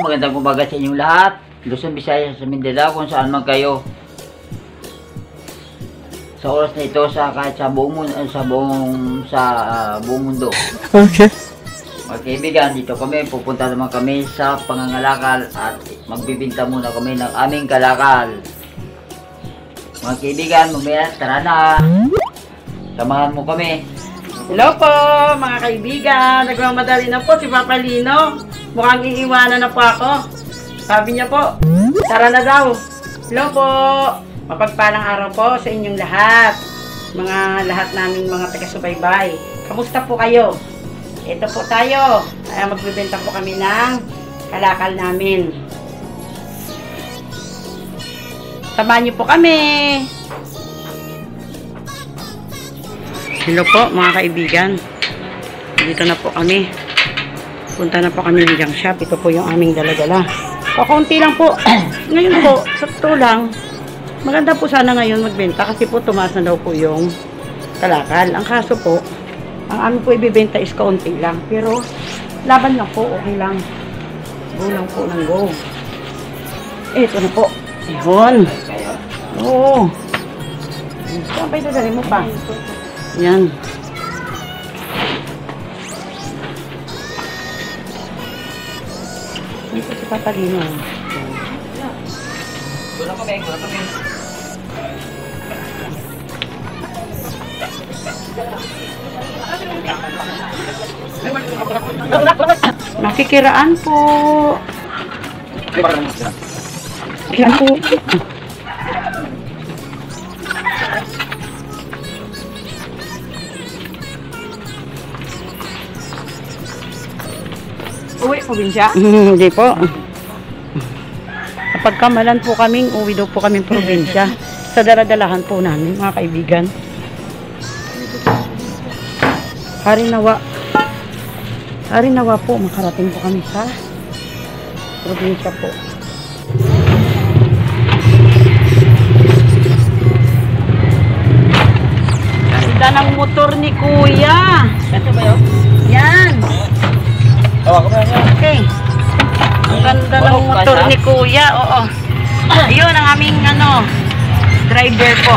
magandang umaga sa inyong lahat. Luzon, Visayas, sa Mindanao, kung saan man kayo. Sa oras na ito, kahit sa buong mundo. Okay. Mga kaibigan, dito kami, pupunta naman kami sa pangangalakal at magbibinta muna kami ng aming kalakal. Mga kaibigan, mamaya, tara na. Samahan mo kami. Hello po mga kaibigan, nagmamadali na po si Papa Lino. Mukhang iiwanan na po ako. Sabi niya po, tara na daw. Hello po, mapagpalang araw po sa inyong lahat. Mga lahat naming mga taga-subaybay. Kamusta po kayo? Ito po tayo, magbibenta po kami ng kalakal namin. Samahan niyo po kami. Hello po mga kaibigan. Dito na po kami. Punta na po kami ng junk shop. Ito po yung aming dala-dala. Kakaunti lang po. Ngayon po, sakto lang. Maganda po sana ngayon magbenta kasi po tumaas na daw po yung kalakal. Ang kaso po, ang amin po ibibenta is kaunti lang. Pero laban lang po, okay lang. Go lang po ng go. Ito na po. Ayun. Oo. Saan pa ito dali mo pa? Yan. Dito si Papa Lino. Gula kami. Nakikiraan po. Kiraan po. Uwi, probinsya? Hindi po. Kapag kamalan po kaming, uwi daw po kaming probinsya. Sa daladalahan po namin, mga kaibigan. Harinawa po, makarating po kami sa probinsya po. Ganda ng motor ni Kuya. Ito ba yun? Yan. Okay. Ang ganda ng motor ni Kuya. Oo. Ayun ang aming driver po.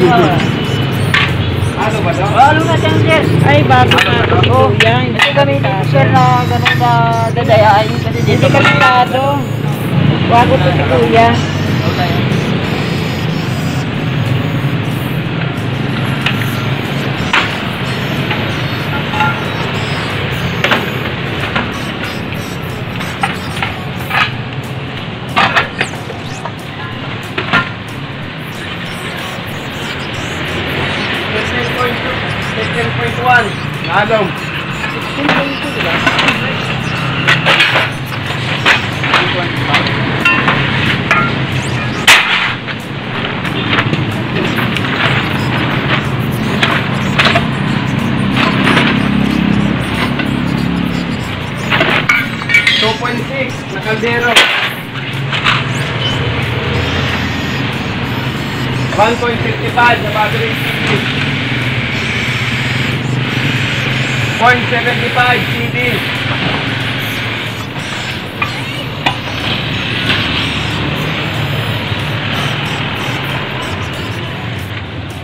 Ano ba daw? Ano na dyan, sir? Ay, bago na ito si Kuya. Hindi kami dito, sir, na gano'n na dadayain. Kasi Hindi dito kami lado. Bago to si Kuya. Okay. Nalong. na kaldero. 1.55 na battery. 0.75 CD.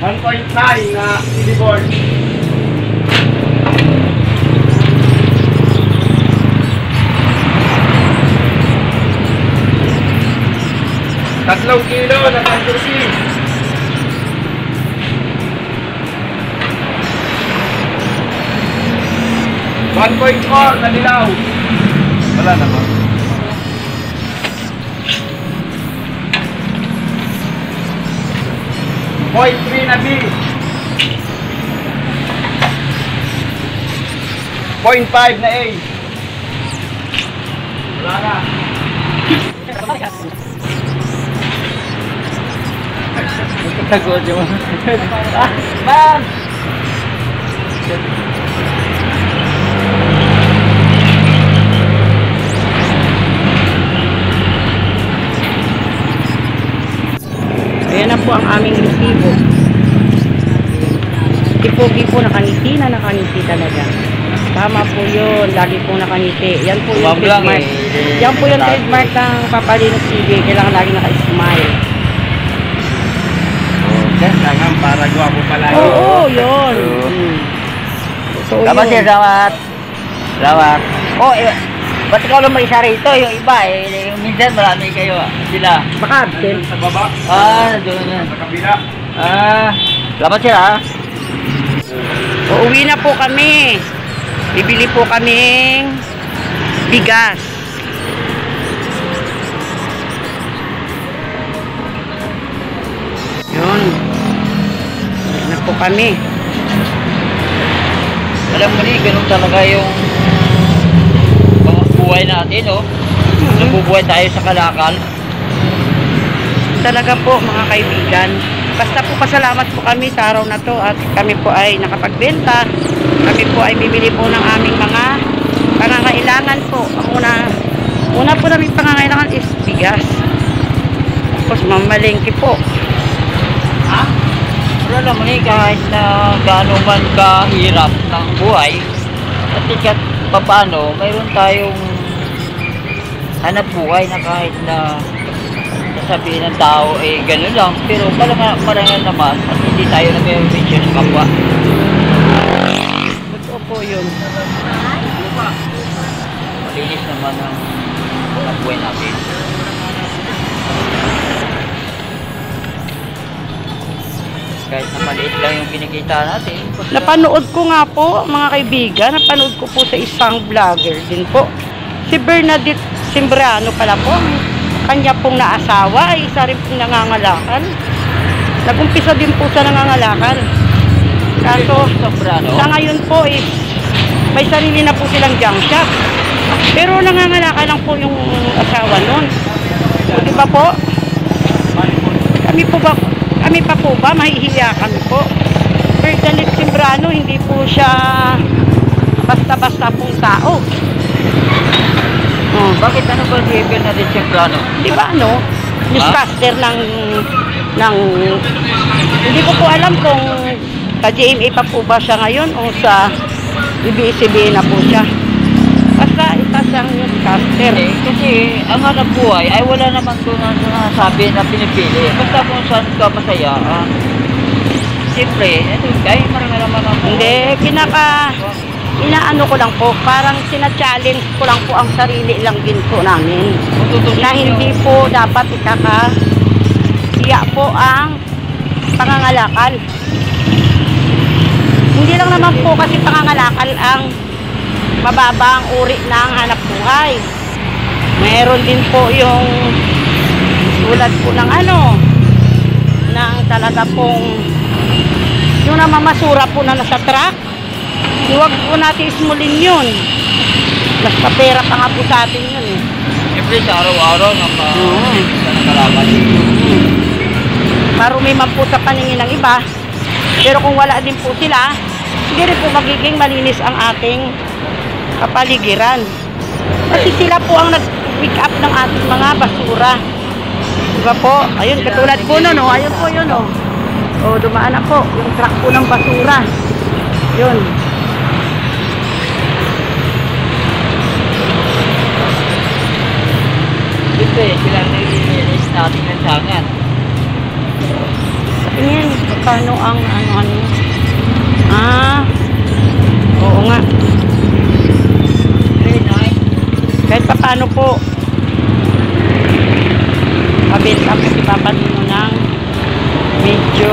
One point nine na CD board. Tatlong kilo na tandusi. One point four na dilaw. Wala na ba? 0.3 na B. 0.5 na A. Wala na. Takot yung Ma'am! Ayan na po ang aming resibo. Tipogi po, nakangiti na nakangiti talaga. Tama po yun. Lagi po nakangiti. Yan po yung Mablang trademark. Yan po yung trademark ng Papalinos TV. Kailangan lagi naka-smile. Kailangan para gwapo pala. Oo, yun. Oo. So, Salamat sir, yun. salamat. Salamat. Oh, ba't ikaw lang may isa rito? Yung iba minsan marami kayo sila. Baka absent. Sa baba. Doon na. Sa kabila. Salamat sir ha. Uuwi na po kami. Bibili po kaming bigas. Yun. Uuwi na po kami. Alam mo ni, ganun talaga yung mga buhay natin, oh. Nabubuhay tayo sa kalakal. Talaga po mga kaibigan. Basta po pasalamat po kami sa araw na to at kami po ay nakapagbenta. Kami po ay bibili po ng aming mga pangangailangan po. Ang una po namin pangangailangan is bigas. Tapos mamalengke po. Ha? Pero alam mo ni, kahit na gaano man kahirap ng buhay, at ikat paano, mayroon tayong hanap buhay na kahit na sabihin ng tao gano'n lang, pero marangal naman at hindi tayo nag-mention ng kapwa. Totoo po yun. Malinis naman ang hanap buhay natin. Kahit na maliit lang yung kinikita natin. Napanood ko nga po mga kaibigan, napanood ko po sa isang vlogger din po. Si Bernadette Simbrano pala po. Kanya pong naasawa ay isa rin pong nangangalakal. Nag-umpisa din po sa nangangalakal. Kaso Sobrano. sa ngayon po is may sarili na po silang junk shop. Pero nangangalakal lang po yung asawa nun. O, di ba po? Kami pa po ba? Mahihiya kami po. Bernadette Simbrano, hindi po siya basta-basta pong tao. Oh. Bakit ano ba si Bernadette Simbrano? Di ba ano? Newscaster ng hindi ko po alam kung sa GMA pa po ba siya ngayon o sa ABS-CBN na po siya. Basta isa siyang newscaster. Kasi ang hanap buhay ay wala naman doon na sabi na pinipili. Basta kung saan ka masaya, Siyempre, ito, kaya marami naman ako. Hindi, inaano ko lang po, parang sina-challenge ko lang po ang sarili lang din po namin. Na hindi po dapat ikakasiya po ang pangangalakal. Hindi lang naman po kasi pangangalakal ang mababang uri ng hanap buhay. Meron din po yung tulad po ng ng talaga pong yung namamasura po na nasa truck. Huwag po natin ismulin yun. Basta pera pa nga po sa atin yun eh. Siyempre sa araw-araw ng kalaban. Marumi man po sa paningin ng iba. Pero kung wala din po sila, hindi rin po magiging malinis ang ating kapaligiran. Kasi sila po ang nag-pick up ng ating mga basura. Diba po? Ayun, katulad po nun, oh. Ayun po yun, oh. O, dumaan na po. Yung truck po ng basura. Yun. Siyempre, sila nilinis natin ng sangan. Tingin, paano ang oo nga. Kahit pa paano po, mabenta po si Papa Nino ng medyo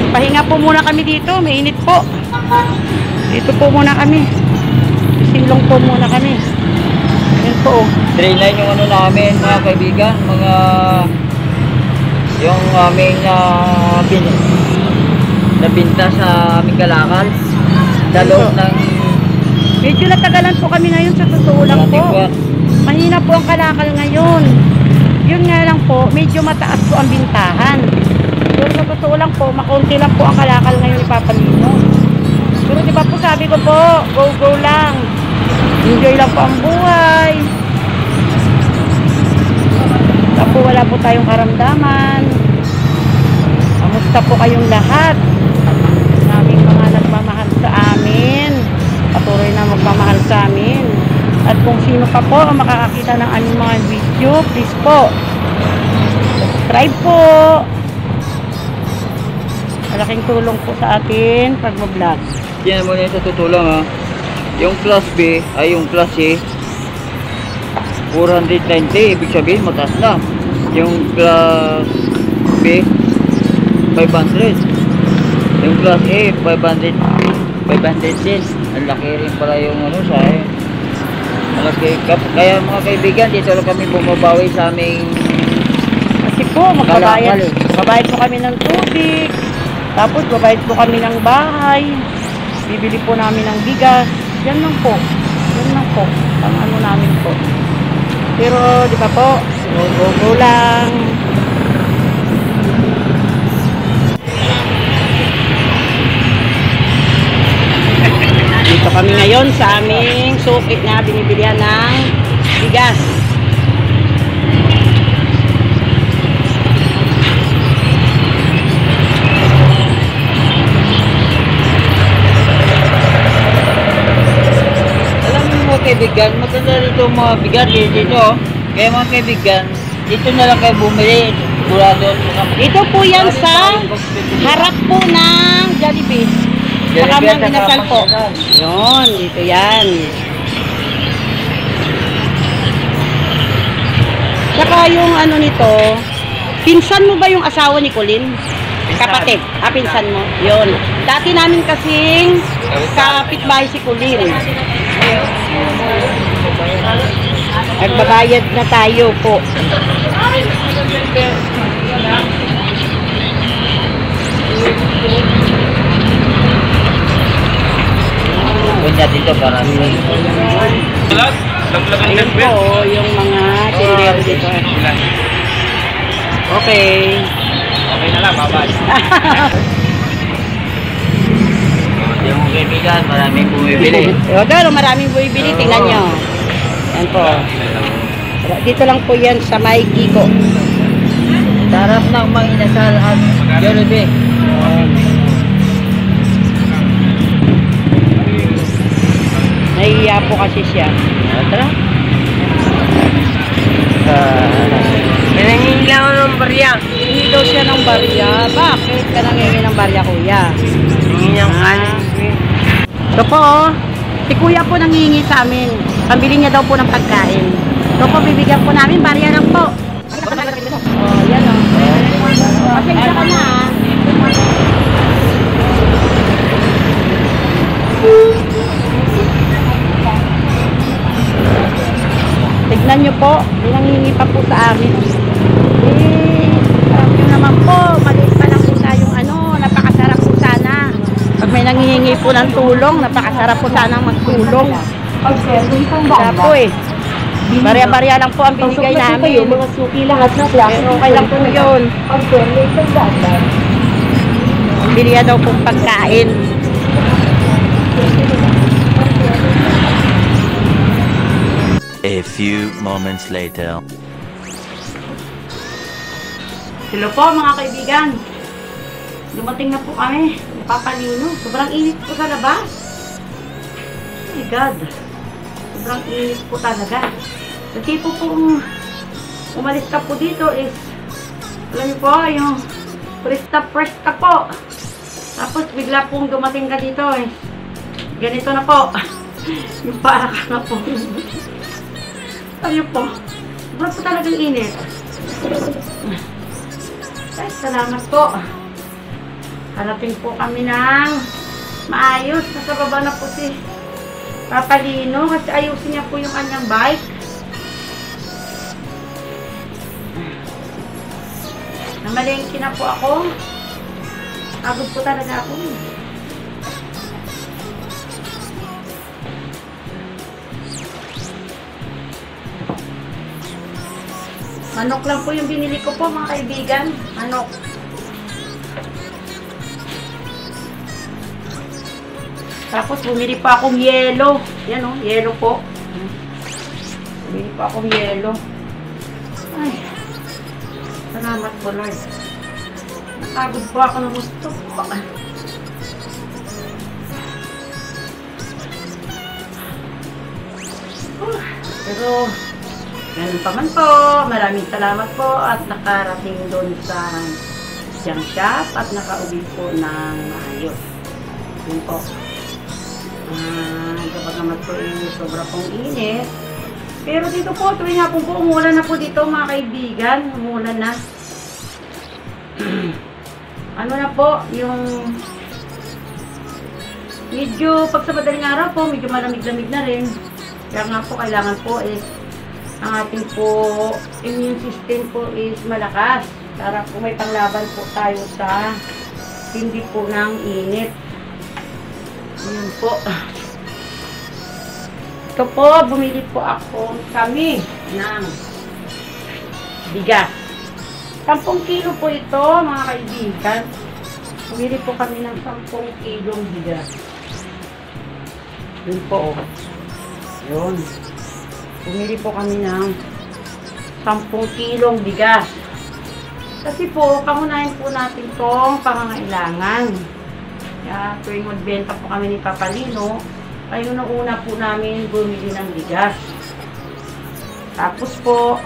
pahinga po muna kami dito, mainit po. Dito po muna kami. Silong po muna kami. Yan po. Trainline yung namin mga kaibigan, yung aming nabinta sa aming kalakal sa loob ng medyo natagalan po kami ngayon sa totoo lang po. Mahina po ang kalakal ngayon. Yun nga lang po, medyo mataas po ang bintahan. Pero sa totoo lang po, makaunti lang po ang kalakal ngayon ni Papa Nino. Pero di ba po sabi ko po, go lang. Enjoy lang po ang buhay. Tapos wala po tayong karamdaman. Kamusta po kayong lahat? Naming mga nagmamahal sa amin. Patuloy na magmamahal sa amin. At kung sino pa po ang makakakita ng aming mga video, please po, subscribe po. Malaking tulong po sa atin pag mag-vlog. yan mo na sa tutulong ha. Yung class B ay yung class C 490, ibig sabihin mataas na. Yung class B 500, yung class A 500 din. Ang laki rin pala yung sa malaki. Kaya mga kaibigan, dito lang kami bumabawi sa aming kasi po magbabayad po kami ng tubig, tapos babayad po kami ng bahay, bibili po namin ng bigas. Yan lang po ang namin po. Pero di ba po, go lang. Dito kami ngayon sa aming suki na binibilihan ng bigas. alam mo mga kaibigan, maganda dito mga bigas dito. Kaya mga kaibigan, dito na lang kayo bumili. Ito po yan sa harap po ng Jollibee. Saka mang inasal po. Yun, dito yan. Saka yung nito, pinsan mo ba yung asawa ni Colin? Kapatid. Pinsan mo. Yun. Dati namin kasing kapitbahay si Colin. Nagbabayad na tayo po. Punta dito para Ayun po, yung mga tindero dito. Okay. Okay na lang, bye-bye. yung kaibigan, maraming bumibili. Pero maraming bumibili, tingnan nyo. Yan po. Dito lang po yan sa May Kiko. Sarap ng mga inasal at Jollibee. Nahihiya po kasi siya. Tara. Pinangin Hingi lang ako ng barya. Hingi daw siya ng barya. Bakit ka nangingi ng barya, kuya? Hingi niyang kanin. Ito po, oh. Si kuya po nangingi sa amin. Pambili niya daw po ng pagkain. Ito po, bibigyan po namin. Barya lang po. Oh, yan o. Pasensya ka na, ah. Tignan nyo po, may nangingi pa po sa amin. Alam nyo naman po, maliit pa lang po tayong napakasarap po sana. Pag may nangihingi po ng tulong, napakasarap po sana magtulong. Kaya po eh, barya-barya lang po ang binigay namin. Mga suki lahat na klase. Pero okay lang po yun. Biliya daw po pagkain. A few moments later. Hello po mga kaibigan. Dumating na po kami. Napapalino. Sobrang init po sa labas. Oh my God. Sobrang init po talaga. Kasi po kung umalis ka po dito is, alam niyo po, yung presta po. Tapos bigla pong dumating ka dito eh. Ganito na po. Yung para ka na po. Ayun po. Sobrang po talagang init. Ay, salamat po. Harating po kami ng maayos. Nasa baba na po si Papa Lino kasi ayusin niya po yung kanyang bike. Namalengke na po ako. Agod po talaga ako. Manok lang po yung binili ko po mga kaibigan. Manok. Tapos bumili pa akong yelo. Yan o, yelo po. Bumili pa akong yelo. Ay. Salamat po Lord. Nakagod po ako ng gusto po. Pero ganun pa man po, maraming salamat po at nakarating doon sa junk shop at nakauwi po ng maayos. Yun po. Kapag naman po sobra pong init. Pero dito po, tuwing hapon po, umulan na po dito mga kaibigan. Umulan na. Ano na po, yung medyo pag sa madaling araw po, medyo malamig-lamig na rin. Kaya nga po, kailangan po ang ating po immune system po is malakas para po may panglaban po tayo sa hindi po ng init. Ayan po. Ito po, bumili po kami ng bigas. 10 kilo po ito mga kaibigan. Bumili po kami ng 10 kilong bigas. Yun po. Yun. Bumili po kami ng 10 kilong bigas. Kasi po, pangunahin po natin itong pangangailangan. Kaya tuwing magbenta po kami ni Papa Lino, ay una po namin bumili ng bigas. Tapos po,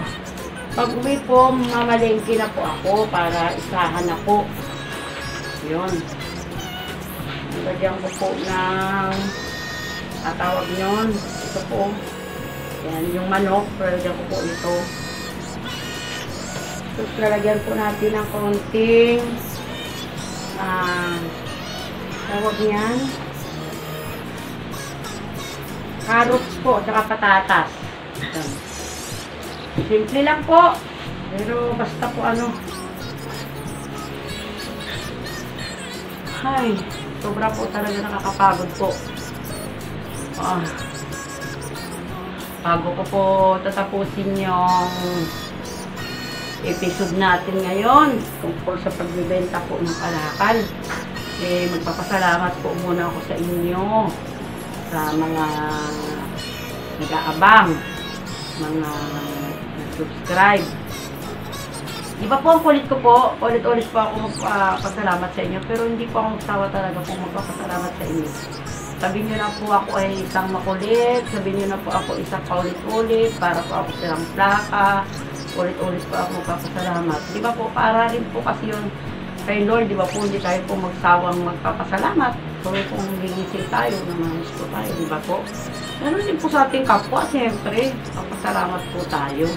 pag uwi po, mamalengke na po ako para isahan ako. Yun. Lagyan ko po ng tatawag nyon. Ito po. Yan, yung manok. Lagyan ko po ito. Tapos lalagyan po natin ng konting tawag niyan. Carrots po, tsaka patatas. Simple lang po. Pero basta po ay, sobra po talaga nakakapagod po. Bago ko po tatapusin yung episode natin ngayon tungkol sa pagbibenta po ng kalakal. Magpapasalamat po muna ako sa inyo, sa mga nag-aabang, mga nag-subscribe. Iba po ang kulit ko po, ulit-ulit po ako magpapasalamat sa inyo, pero hindi po ako magsawa talaga po magpapasalamat sa inyo. Sabihin nyo na po ako ay isang makulit, sabihin nyo na po ako isang paulit-ulit, para po ako silang plaka, ulit-ulit po ako magpapasalamat. Di ba po, para rin po kasi yun kay Lord, di ba po, hindi tayo po magsawang magpapasalamat. So, kung gigising tayo, namanis po tayo, di ba po? Meron din po sa ating kapwa, siyempre, papasalamat po tayo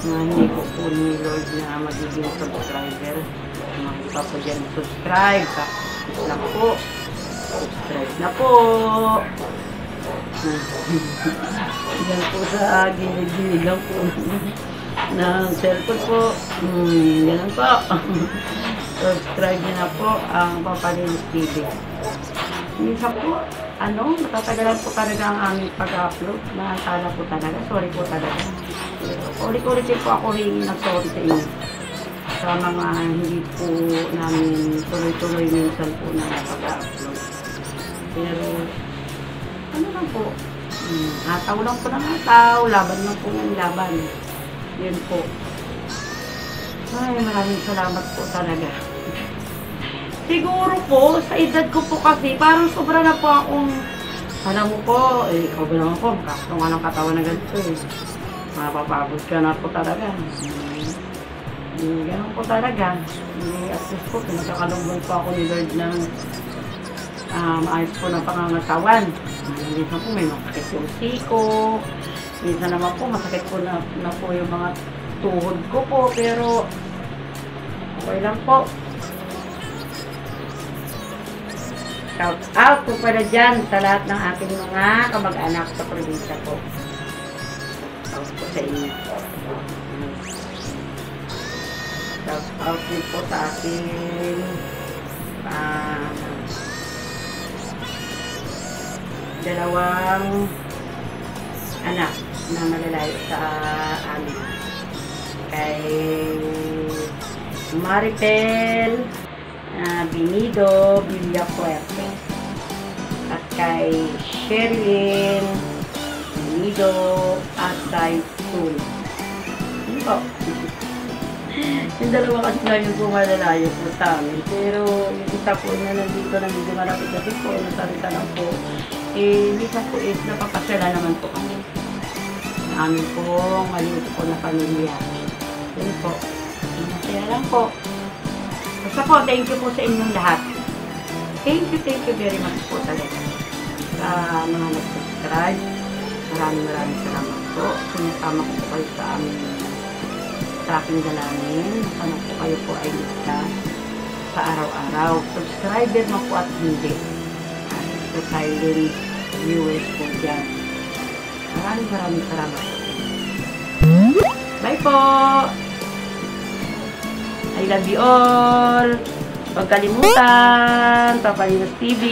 na hindi po po ni Lord na magiging subscriber. Mga iba po dyan, subscribe, tapos lang po. Subscribe na po. Yan po sa gilid-gilid lang po ng cellphone po. Ganun po. Subscribe nyo na po ang Papalinis TV. Minsan po, matatagalan po talaga ang aming pag-upload. Nakakala po talaga. Sorry po talaga. Ulit-ulit din po ako hingi ng sorry sa inyo. Sa mga hindi po namin tuloy-tuloy minsan po na pag-upload. Pero, lang po. Ataw lang po ng ataw. Laban lang po ng laban. Yun po. Ay, maraming salamat po talaga. Siguro po, sa edad ko po kasi, parang sobra na po akong, alam mo po, ikaw ba naman po, kaso nga ng katawan na ganito eh. Mapapagod ka na po talaga. Ganun po talaga. At least po, pinagkakalunggan po ako ni Lord ng ayos po ng pangangatawan. Minsan po may masakit yung siko. Minsan naman po masakit po na po yung mga tuhod ko po. Pero okay lang po. Shout out po pala dyan sa lahat ng ating mga kamag-anak sa probinsya po. Shout out po sa inyo. Shout out din po sa ating dalawang anak na malalayo sa amin. Kay Maripel Binido Villafuerte at kay Sherilyn Binido at kay Tul. Yun po. Yung dalawa kasi na yung malalayo po sa amin. Pero yung isa po na nandito na medyo malapit na din po, nasalita lang po. Minsan po napapasala naman po kami. Amin po, maliit po na pamilya. Yun po. Masaya lang po. Basta po, thank you po sa inyong lahat. Thank you very much po talaga. Sa mga nag-subscribe, maraming salamat po. Sinasama ko po kayo sa aking dalangin. Sana po kayo po ay ligtas sa araw-araw. Subscriber mo po at hindi. Sa silent viewers po dyan. Maraming salamat po. Bye po! I love you all! Huwag kalimutan! Papalinis TV!